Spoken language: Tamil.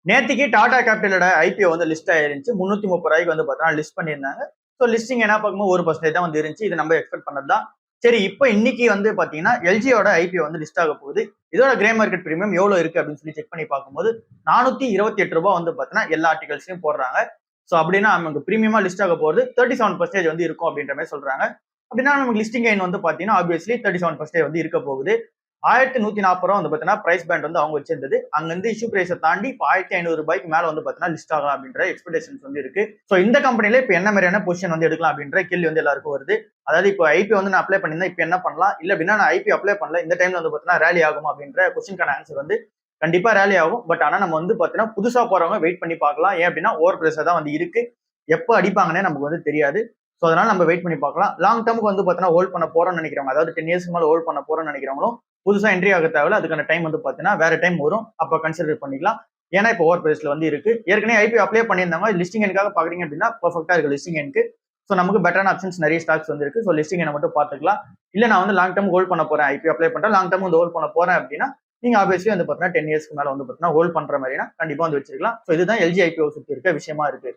நேத்திக்கு டாடா கேபிட்டலோட ஐபிஓ வந்து லிஸ்ட் ஆயிருந்துச்சு. 330 ரூபாய்க்கு வந்து பார்த்தீங்கன்னா லிஸ்ட் பண்ணியிருந்தாங்க. ஸோ லிஸ்டிங் என்ன பார்க்கும்போது 1% தான் வந்து இருந்துச்சு. இது நம்ம எக்ஸ்பெக்ட் பண்ணது தான். சரி, இப்போ இன்னைக்கு வந்து பாத்தீங்கன்னா எல்ஜியோட ஐபிஓ வந்து லிஸ்ட் ஆக போகுது. இதோட கிரே மார்க்கெட் பிரீமியம் எவ்வளவு இருக்கு அப்படின்னு சொல்லி செக் பண்ணி பார்க்கும்போது 428 ரூபாய் வந்து பாத்தீங்கன்னா எல்லா ஆர்டிகல்ஸ்லயும் போடுறாங்க. ஸோ அப்படின்னா நமக்கு பிரீமியமா லிஸ்ட் ஆக போறது 37% வந்து இருக்கும் அப்படின்ற மாதிரி சொல்றாங்க. அப்படின்னா நமக்கு லிஸ்டிங் கைன் வந்து பாத்தீங்கன்னா ஆப்வியஸ்லி 37% வந்து இருக்க போகுது. 1140 ரூபா வந்து பாத்தீங்கன்னா பிரைஸ் பேண்ட் வந்து அவங்க வச்சிருந்தது. அங்க இருந்து இஷ்யூ பிரைஸை தாண்டி 1500 ரூபாய்க்கு மேல வந்து பாத்தீங்கன்னா லிஸ்ட் ஆகலாம் அப்படின்ற எக்ஸ்பெக்டேஷன்ஸ் வந்து இருக்கு. சோ இந்த கம்பெனில இப்ப என்ன மாதிரியான பொசிஷன் வந்து எடுக்கலாம் அப்படின்ற கேள்வி வந்து எல்லாருக்கும் வருது. அதாவது இப்போ ஐபி வந்து நான் அப்ளை பண்ணியிருந்தேன், இப்ப என்ன பண்ணலாம், இல்ல அப்படின்னா நான் ஐபி அப்ளை பண்ணல, இந்த டைம்ல வந்து பாத்தீங்கன்னா ரேலி ஆகுமா அப்படின்ற கொஸ்டின்கான ஆன்சர் வந்து கண்டிப்பா ரேலி ஆகும். பட் ஆனா நம்ம வந்து பாத்தீங்கன்னா புதுசா போறவங்க வெயிட் பண்ணி பார்க்கலாம். ஏன் அப்படின்னா ஓவர் பிரைஸா தான் வந்து இருக்கு. எப்போ அடிப்பாங்கன்னே நமக்கு வந்து தெரியாது. ஸோ அதனால நம்ம வெயிட் பண்ணி பார்க்கலாம். லாங் டேர்முக்கு வந்து பாத்தீங்கன்னா ஹோல்ட் பண்ண போறோம்னு நினைக்கிறவங்க, அதாவது 10 இயர்ஸ்க்கு மேல ஹோல்ட் பண்ண போறோம்னு நினைக்கிறவங்களும் புதுசா என்ட்ரி ஆக தேவையில்ல. அதுக்கான டைம் வந்து பாத்தீங்கன்னா வேற டைம் வரும், அப்ப கன்சிடர் பண்ணிக்கலாம். ஏன்னா இப்போ ஓவர் பிரைஸ்ல வந்து இருக்கு. ஏற்கனவே ஐபி அப்ளை பண்ணியிருந்தாங்க, லிஸ்டிங் எனக்காக பாக்குறீங்க அப்படின்னா பெர்ஃபெக்டா இருக்கு லிஸ்டிங் எனக்கு. ஸோ நமக்கு பெட்டரான ஆப்ஷன்ஸ் நிறைய ஸ்டாக்ஸ் வந்து இருக்கு. ஸோ லிஸ்டிங் என்ன மட்டும் பாத்துக்கலாம். இல்ல நான் வந்து லாங் டேர்ம் ஹோல்ட் பண்ண போறேன், ஐபி அப்ளை பண்றேன், லாங் டேர்ம் வந்து ஹோல்ட் பண்ண போறேன் அப்படின்னா நீங்க ஆப்வியஸ்லி வந்து பாத்தீங்கன்னா 10 இயர்ஸ்க்கு மேல வந்து பாத்தீங்கன்னா ஹோல்ட் பண்ற மாதிரினா கண்டிப்பா வந்து வச்சிருக்கலாம். ஸோ இதுதான் எல்ஜி ஐபிஓ சுத்தி இருக்க விஷயமா இருக்கு.